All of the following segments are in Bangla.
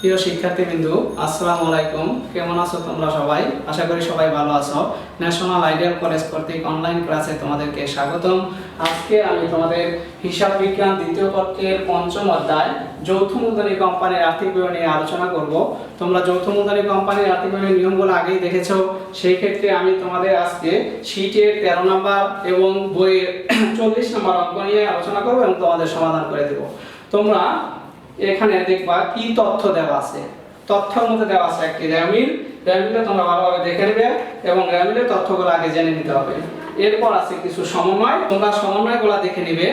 প্রিয় শিক্ষার্থীবৃন্দ, আসসালামু আলাইকুম। কেমন আছো তোমরা সবাই? আশা করি সবাই ভালো আছো। ন্যাশনাল আইডিয়াল কলেজ কর্তৃক অনলাইন ক্লাসে তোমাদেরকে স্বাগতম। আজকে আমি তোমাদের হিসাব বিজ্ঞান দ্বিতীয় পত্রের পঞ্চম অধ্যায় যৌথ মূলধনী কোম্পানির আর্থিক বিবরণ নিয়ে আলোচনা করব। তোমরা যৌথ মূলধনী কোম্পানির আর্থিক বিবরণের নিয়মগুলো আগেই দেখেছো। সেই ক্ষেত্রে আমি তোমাদের আজকে শীটের 13 নম্বর এবং বইয়ের 40 নম্বর অঙ্ক নিয়ে আলোচনা করব এবং তোমাদের সমাধান করে দেব। তোমরা এখানে দেখবা কি তথ্য দেওয়া আছে। তথ্যের মধ্যে দেওয়া আছে একটি র্যামিলটা তোমরা ভালোভাবে দেখে নেবে এবং র্যামিলের তথ্যগুলো আগে জেনে নিতে হবে। এরপর আছে কিছু সমন্বয়, তোমরা সমন্বয়গুলো দেখে নিবে।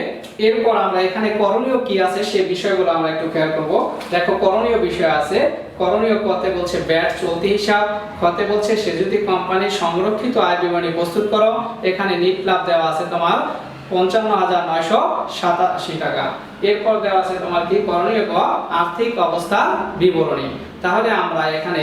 এরপর আমরা এখানে করণীয় কি আছে সেই বিষয়গুলো আমরা একটু খেয়াল করব। দেখো, করণীয় বিষয় আছে। করণীয় কতে বলছে ব্যাট চলতি হিসাব, কতে বলছে সে যদি কোম্পানির সংরক্ষিত আয় বিবরণী প্রস্তুত করো। এখানে নিট লাভ দেওয়া আছে তোমার 55,987 টাকা। এরপর দেওয়া আছে তোমার কি করণীয় ক আর্থিক অবস্থা বিবরণী। তাহলে আমরা এখানে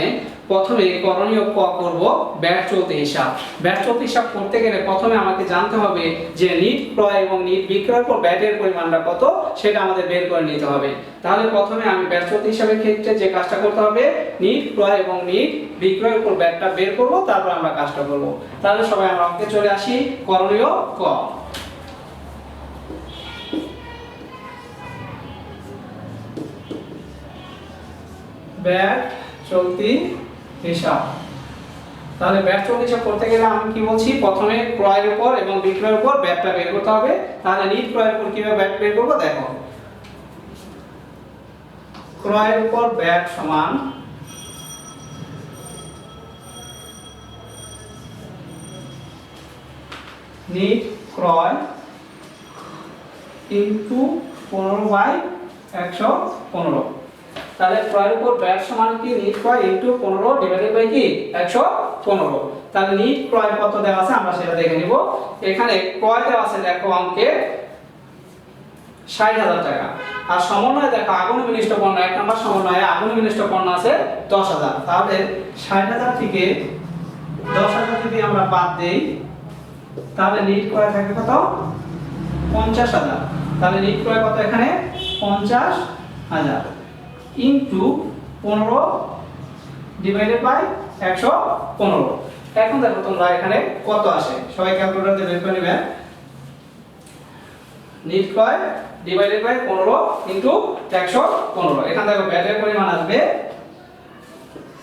প্রথমে করণীয় ক করব ব্যাট চলতি হিসাব। ব্যাট চলতি হিসাব করতে গেলে প্রথমে আমাকে জানতে হবে যে নিট ক্রয় এবং নিট বিক্রয়ের পর ব্যাটের পরিমাণটা কত সেটা আমাদের বের করে নিতে হবে। তাহলে প্রথমে আমি ব্যাট চলতি হিসাবের ক্ষেত্রে যে কাজটা করতে হবে, নিট ক্রয় এবং নিট বিক্রয়ের পর ব্যাটটা বের করব, তারপর আমরা কাজটা করব। তাহলে সবাই আমরা অঙ্কে চলে আসি। করণীয় ক, ব্যাট চলতি হিসাব। তাহলে ব্যাট চলতি হিসাব করতে গেলে আমি কি বলছি, প্রথমে ক্রয়ের উপর এবং বিক্রয়ের উপর ব্যাটটা বের করতে হবে। তাহলে নিট ক্রয়ের উপর কিভাবে ব্যাট বের করব দেখো। ক্রয়ের উপর ব্যাট সমান নিট ক্রয় ইনটু 15/115। তাহলে ক্রয়ের উপর ব্যাট সমান কি নিট ক্রয় ইনটু 15 ডিভাইডেড বাই কি 115। তাহলে নিট ক্রয় কত দেওয়া আছে আমরা সেটা দেখে নিব। এখানে ক্রয় দেওয়া আছে দেখো অঙ্কে 60,000 টাকা। আর সমন্বয় দেখো আগুন বিনিষ্ট পণ্য, এক নম্বর সমন্বয়ে আগুন বিনিষ্ট পণ্য আছে 10,000। তাহলে 60,000 থেকে 10,000 যদি আমরা বাদ দেই তাহলে নিট ক্রয় থাকে কত 50,000। তাহলে নিট ক্রয় কত এখানে 50,000 ইনটু 15 ডিভাইডেড বাই 115। এখন দেখো তোমরা এখানে কত আসে, সবাই ক্যালকুলেটর দিয়ে বের করে নেবে। নিট ক্রয় ডিভাইডেড বাই 15 ইনটু 115। এখানে দেখো ব্যাটের পরিমাণ আসবে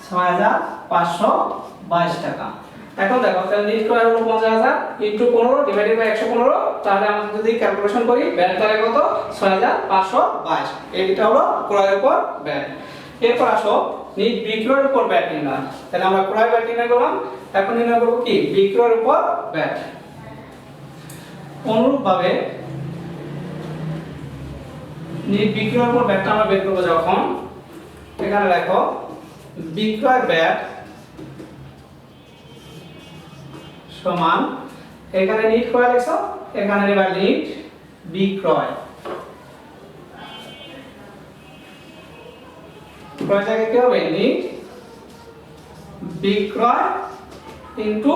6,522 টাকা। এখন দেখো তাহলে নিট ক্রয় হলো 50,000 ইনটু 15 ডিভাইডেড বাই 115। তাহলে আমরা যদি ক্যালকুলেশন করি ব্যাট তাহলে কত 6,522। এইটা হলো ক্রয়ের উপর ব্যাট। এরপর আসো নিট বিক্রয়ের উপর ব্যাট নির্ণয়। তাহলে আমরা ক্রয় ব্যাট নির্ণয় করলাম, এখন নির্ণয় করব কি বিক্রয়ের উপর ব্যাট। অনুরূপভাবে নিট বিক্রয়ের উপর ব্যাটটা আমরা বের করব যখন, এখানে দেখো বিক্রয় ব্যাট সমান এখানে নিট ক্রয় লিখছো, এখানে এবার নিট বিক্রয়। ক্রয়টাকে কি হবে নিট বিক্রয় ইনটু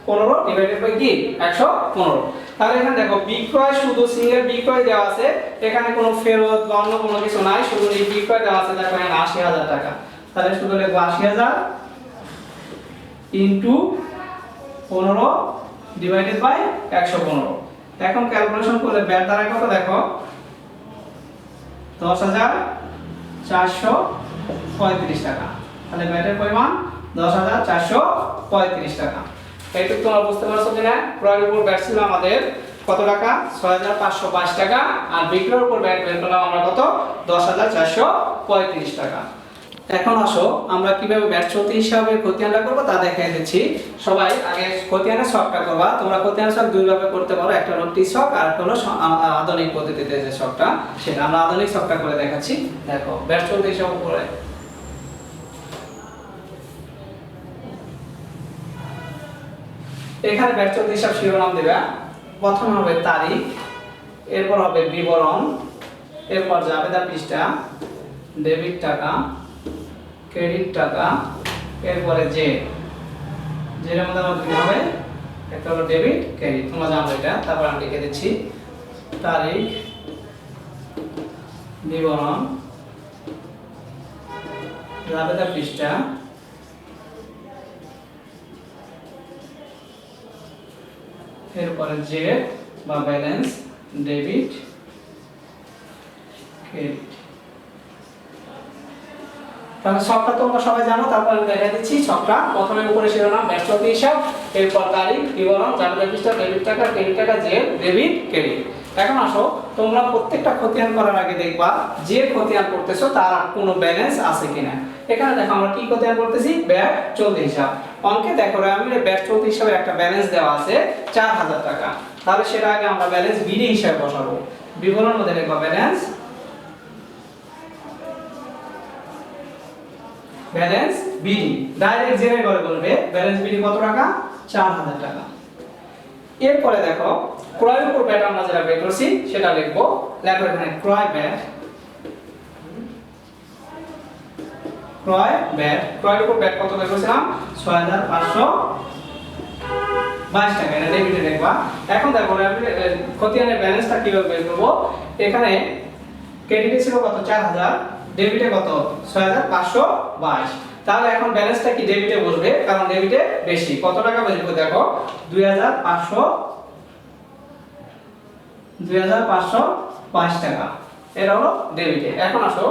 15 ডিভাইডেড বাই কি 115। তাহলে এখানে দেখো বিক্রয় শুধু সিঙ্গেল বিক্রয় দেওয়া আছে, এখানে কোনো ফেরত বা অন্য কোনো কিছু নাই, শুধু নিট বিক্রয় দেওয়া আছে। দেখো এখানে 80,000 টাকা। তাহলে শুধু লিখবো 80,000 ইনটু 15 ডিভাইডেড বাই 115। এখন ক্যালকুলেশন করলে ব্যাট দ্বারা কত দেখো 10,435 টাকা। তাহলে ব্যাটের পরিমাণ 10,435 টাকা। এইটুকু তোমরা বুঝতে পারছো কিনা? ক্রয়ের উপর ব্যাট ছিল আমাদের কত টাকা 6,522 টাকা, আর বিক্রয়ের উপর ব্যাট বের করলাম আমরা কত 10,435 টাকা। এখন আসো আমরা কিভাবে ব্যাট চলতি হিসাবে খতিয়ানটা করব তা দেখাই দিচ্ছি। সবাই আগে খতিয়ানের ছকটা করবা। তোমরা খতিয়ানের ছক দুই ভাবে করতে পারো, একটা হলো টি ছক আর একটা হলো আধুনিক পদ্ধতিতে যে ছকটা, সেটা আমরা আধুনিক ছকটা করে দেখাচ্ছি। দেখো ব্যাট চলতি হিসাব করে এখানে ব্যাট চলতি হিসাব শিরোনাম দেবা। প্রথমে হবে তারিখ, এরপর হবে বিবরণ, এরপর জাবেদা পৃষ্ঠা, ডেবিট টাকা, ক্রেডিট টাকা, এরপরে জেড। জেডের মধ্যে আমার দুটো হবে, একটা হলো ডেবিট ক্রেডিট, তোমরা জানো এটা। তারপর আমি লিখে দিচ্ছি তারিখ, বিবরণ, জাবেদা পৃষ্ঠা, এরপরে জেড বা ব্যালেন্স, ডেবিট, ক্রেডিট। তাহলে ছকটা তোমরা সবাই জানো, তারপর আমি দেখা দিচ্ছি ছকটা। প্রথমে উপরে শিরোনাম ব্যাংক চলতি হিসাব, এরপর তারিখ, বিবরণ, জাবেদা পৃষ্ঠা, ডেবিট টাকা, ক্রেডিট টাকা, জেড, ডেবিট, ক্রেডিট। এখন আসো, তোমরা প্রত্যেকটা খতিয়ান করার আগে দেখবা যে খতিয়ান করতেছো তার কোনো ব্যালেন্স আছে কিনা। এখানে দেখো আমরা কি খতিয়ান করতেছি, ব্যাংক চলতি হিসাব। অঙ্কে দেখো আমি ব্যাংক চলতি হিসাবে একটা ব্যালেন্স দেওয়া আছে 4000 টাকা। তাহলে সেটা আগে আমরা ব্যালেন্স বিডি হিসাবে বসাবো। বিবরণ মধ্যে লিখবা ব্যালেন্স, ব্যালেন্স বিডি, ডাইরেক্ট জেনে করে বলবে ব্যালেন্স বিডি কত টাকা, 4000 টাকা। এরপরে দেখো ক্রয়ের উপর ব্যাট আমরা যেটা বের করছি সেটা লিখবো। লেখো এখানে ক্রয় ব্যাট, ক্রয় ব্যাট, ক্রয়ের উপর ব্যাট কত বের করেছিলাম, 6522 টাকা, এটা ডেবিটে লিখবা। এখন দেখো খতিয়ানের ব্যালেন্সটা কিভাবে বের করব। এখানে ক্রেডিটে ছিল কত, 4000, ডেবিটে কত, 6522। তাহলে এখন ব্যালেন্সটা কি ডেবিটে বসবে, কারণ ডেবিটে বেশি। কত টাকা বসবে দেখো, 2522 টাকা, এটা হলো ডেবিটে। এখন আসো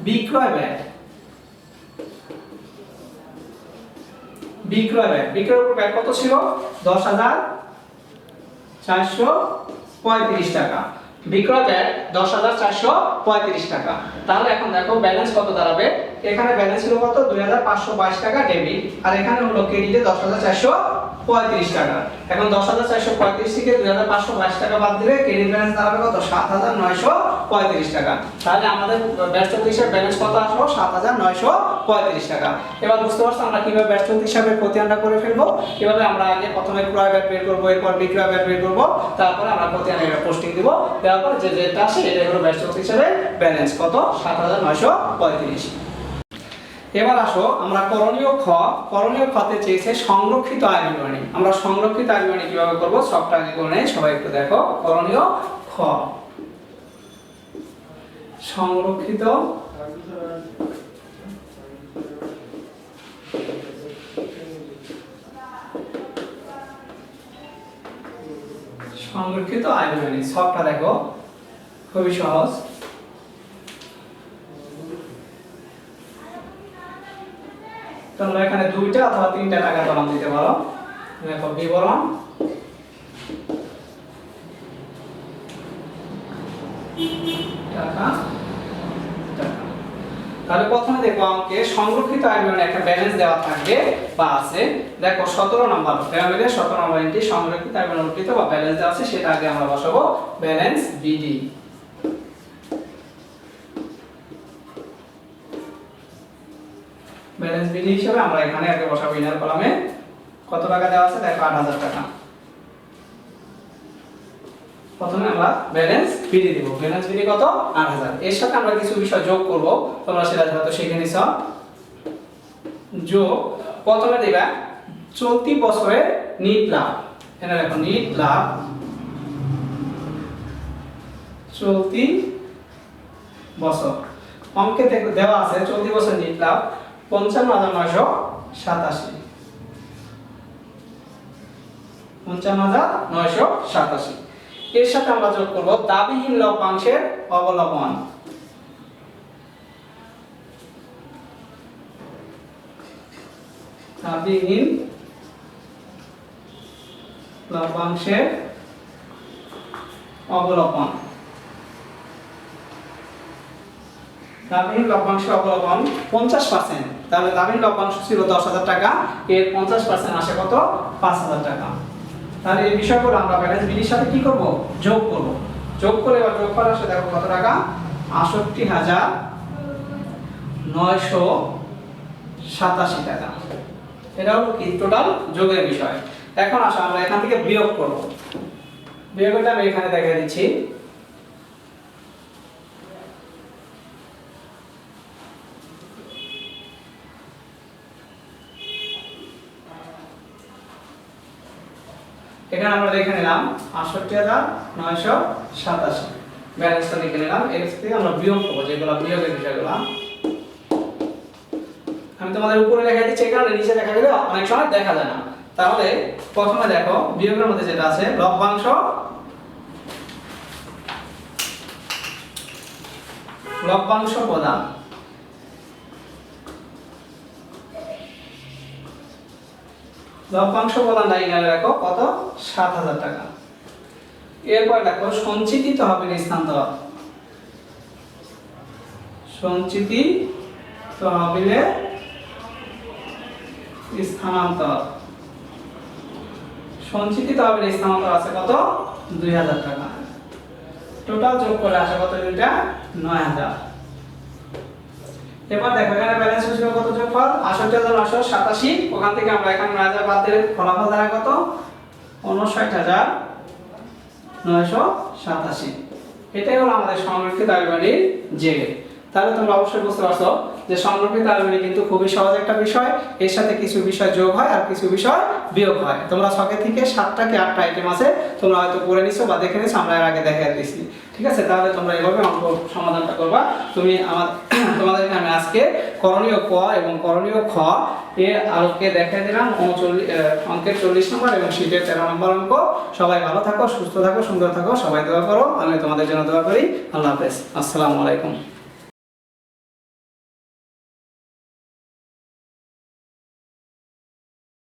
বিক্রয় ব্যয়, বিক্রয় ব্যয়, বিক্রয়ের উপর ব্যয় কত ছিল, 10435 টাকা। বিক্রয় ব্যয় 10435 টাকা। তাহলে এখন দেখো ব্যালেন্স কত দাঁড়াবে। এখানে ব্যালেন্স ছিল কত, 2522 টাকা ডেবিট, আর এখানে হলো ক্রেডিটে 10435 টাকা। এখন 10435 থেকে 2522 টাকা বাদ দিলে ক্রেডিট ব্যালেন্স দাঁড়াবে কত, 7935 টাকা। তাহলে আমাদের ব্যাংক চলতি হিসাবে ব্যালেন্স কত আসলো, 7935 টাকা। এবার বুঝতে পারছো আমরা কিভাবে ব্যাংক চলতি হিসাবে খতিয়ানটা করে ফেলবো। কিভাবে আমরা আগে প্রথমে ক্রয় ব্যয় বের করব, এরপর বিক্রয় ব্যয় বের করব, তারপরে আমরা খতিয়ানে পোস্টিং দিব। দেওয়ার পর যে যেটা আসে এটা হলো ব্যাংক চলতি হিসাবে ব্যালেন্স কত, 7935। এবার আসো আমরা করণীয় খ, করণীয় খতে চেয়েছে সংরক্ষিত আয় বিবরণী। আমরা সংরক্ষিত আয় বিবরণী কিভাবে করব সবটা আগে করে নেই, সবাই একটু দেখো। করণীয় খ, সংরক্ষিত সংরক্ষিত আয় বিবরণী, সবটা দেখো খুবই সহজ। তোমরা এখানে 2টা অথবা 3টা টাকা কলম দিতে পারো। দেখো বিবরণ, টাকা, টাকা। তাহলে প্রথমে দেখো আমাকে সংরক্ষিত আয় বিবরণী একটা ব্যালেন্স দেওয়া থাকবে বা আছে। দেখো 17 নম্বর ফ্যামিলি 17 নম্বর এন্ট্রি সংরক্ষিত আয় বিবরণী উল্লিখিত বা ব্যালেন্স দেওয়া আছে, সেটা আগে আমরা বসাবো ব্যালেন্স বিডি। ব্যালেন্স বিডি হিসেবে আমরা এখানে আগে বসাবো ইনার কলামে কত টাকা দেওয়া আছে, দেখো 8000 টাকা। প্রথমে আমরা ব্যালেন্স বিডি দেব, ব্যালেন্স বিডি কত, 8000। এর সাথে আমরা কিছু বিষয় যোগ করব, তোমরা সেটা হয়তো শিখে নিছো। যোগ, প্রথমে দেবা চলতি বছরের নিট লাভ। এখানে দেখো নিট লাভ, চলতি বছর। অঙ্কে দেওয়া আছে চলতি বছর নিট লাভ 55987, 55987। এর সাথে আমরা যোগ করব দাবিহীন লভ্যাংশের অবলম্বন। দাবিহীন লভ্যাংশের অবলম্বন, দাবিহীন লভ্যাংশ অবলম্বন 50%। তাহলে দাবিহীন লভ্যাংশ ছিল 10000 টাকা, এর 50% আসে কত, 5000 টাকা। তাহলে এই বিষয়গুলো আমরা ব্যালেন্স বিডির সাথে কি করব, যোগ করব। যোগ করে এবার যোগফল আসে দেখো কত টাকা, 68987 টাকা। এটা হলো কি টোটাল যোগের বিষয়। এখন আসো আমরা এখান থেকে বিয়োগ করব। বিয়োগটা আমি এখানে দেখিয়ে দিচ্ছি। এখানে আমরা লিখে নিলাম 68987, ব্যালেন্সটা লিখে নিলাম। এর থেকে আমরা বিয়োগ করব, যেগুলো বিয়োগের বিষয়গুলো আমি তোমাদের উপরে লেখা দিচ্ছি, এই কারণে নিচে লেখা গেলে অনেক সময় দেখা যায় না। তাহলে প্রথমে দেখো বিয়োগের মধ্যে যেটা আছে লভ্যাংশ প্রদান। লভ্যাংশ প্রদানটা এখানে রাখো কত, 7,000 টাকা। এরপর দেখো সঞ্চিতি তহবিল স্থানান্তর, সঞ্চিতি তহবিলে স্থানান্তর, সঞ্চিতি তহবিলে স্থানান্তর আছে কত, 2,000 টাকা। টোটাল যোগ করে আসে কত, দুইটা 9,000। এবার দেখো এখানে ব্যালেন্স ছিল কত, যোগফল 68,987, ওখান থেকে আমরা এখানে 9,000 বাদ দিলে ফলাফল দাঁড়ায় কত, 59,987। এটাই হলো আমাদের সংরক্ষিত আয় ব্যয়ের জেগে। তাহলে তোমরা অবশ্যই বুঝতে পারছো যে সংরক্ষিত আয় ব্যয় কিন্তু খুবই সহজ একটা বিষয়, এর সাথে কিছু বিষয় যোগ হয় আর কিছু বিষয় বিয়োগ হয়। তোমরা 6 থেকে 7টা কি 8টা আইটেম আছে, তোমরা হয়তো পড়ে নিছো বা দেখে নিছো, আমরা এর আগে দেখাই দিয়েছি। ঠিক আছে, তাহলে তোমরা এইভাবে অঙ্ক সমাধানটা করবা। তুমি তোমাদেরকে আমি আজকে করণীয় ক এবং করণীয় খ এর আলোকে দেখাই দিলাম অঙ্কের 40 নম্বর এবং শীটের 13 নম্বর অঙ্ক। সবাই ভালো থাকো, সুস্থ থাকো, সুন্দর থাকো, সবাই দোয়া করো, আমি তোমাদের জন্য দোয়া করি। আল্লাহ হাফেজ, আসসালামু আলাইকুম।